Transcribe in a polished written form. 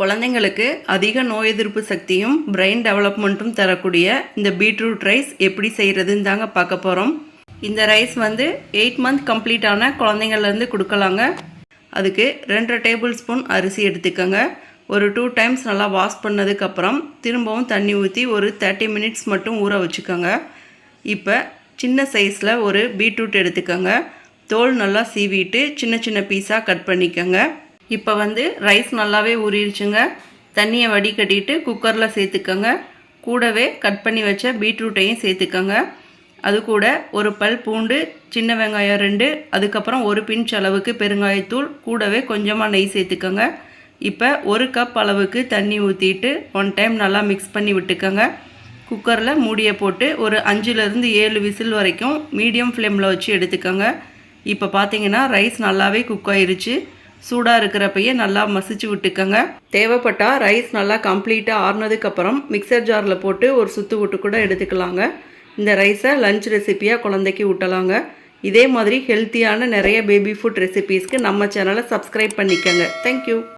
குழந்தைங்களுக்கு அதிக நோய் எதிர்ப்பு சக்தியும் பிரெயின் டெவலப்மெண்ட்டும் தரக்கூடிய இந்த பீட்ரூட் ரைஸ் எப்படி செய்கிறதுன்னு தாங்க பார்க்க போகிறோம். இந்த ரைஸ் 8 மந்த் கம்ப்ளீட்டான குழந்தைங்கள்லேருந்து கொடுக்கலாங்க. அதுக்கு 2 டேபிள் ஸ்பூன் அரிசி எடுத்துக்கோங்க. ஒரு 2 டைம்ஸ் நல்லா வாஷ் பண்ணதுக்கப்புறம் திரும்பவும் தண்ணி ஊற்றி ஒரு 30 மினிட்ஸ் மட்டும் ஊற வச்சுக்கோங்க. இப்போ சின்ன சைஸில் ஒரு பீட்ரூட் எடுத்துக்கோங்க. தோல் நல்லா சீவிட்டு சின்ன சின்ன பீஸாக கட் பண்ணிக்கோங்க. இப்போ ரைஸ் நல்லாவே ஊறிடுச்சுங்க. தண்ணியை வடிகட்டிட்டு குக்கரில் சேர்த்துக்கோங்க. கூடவே கட் பண்ணி வச்ச பீட்ரூட்டையும் சேர்த்துக்கோங்க. அது கூட ஒரு பல் பூண்டு, சின்ன வெங்காயம் 2, அதுக்கப்புறம் ஒரு பிஞ்ச் அளவுக்கு பெருங்காயத்தூள், கூடவே கொஞ்சமாக நெய் சேர்த்துக்கோங்க. இப்போ 1 கப் அளவுக்கு தண்ணி ஊற்றிட்டு 1 டைம் நல்லா மிக்ஸ் பண்ணி விட்டுக்கோங்க. குக்கரில் மூடியை போட்டு ஒரு 5லேருந்து 7 விசில் வரைக்கும் மீடியம் ஃப்ளேமில் வச்சு எடுத்துக்கோங்க. இப்போ பார்த்தீங்கன்னா ரைஸ் நல்லாவே குக் ஆயிருச்சு. சூடாக இருக்கிறப்பையே நல்லா மசிச்சு விட்டுக்கோங்க. தேவைப்பட்டால் ரைஸ் நல்லா கம்ப்ளீட்டாக ஆறுனதுக்கப்புறம் மிக்சர் ஜாரில் போட்டு ஒரு சுற்று விட்டு கூட எடுத்துக்கலாங்க. இந்த ரைஸை லஞ்ச் ரெசிப்பியாக குழந்தைக்கு ஊட்டலாங்க. இதே மாதிரி ஹெல்த்தியான நிறைய பேபி ஃபுட் ரெசிபீஸ்க்கு நம்ம சேனலை சப்ஸ்கிரைப் பண்ணிக்கோங்க. தேங்க்யூ.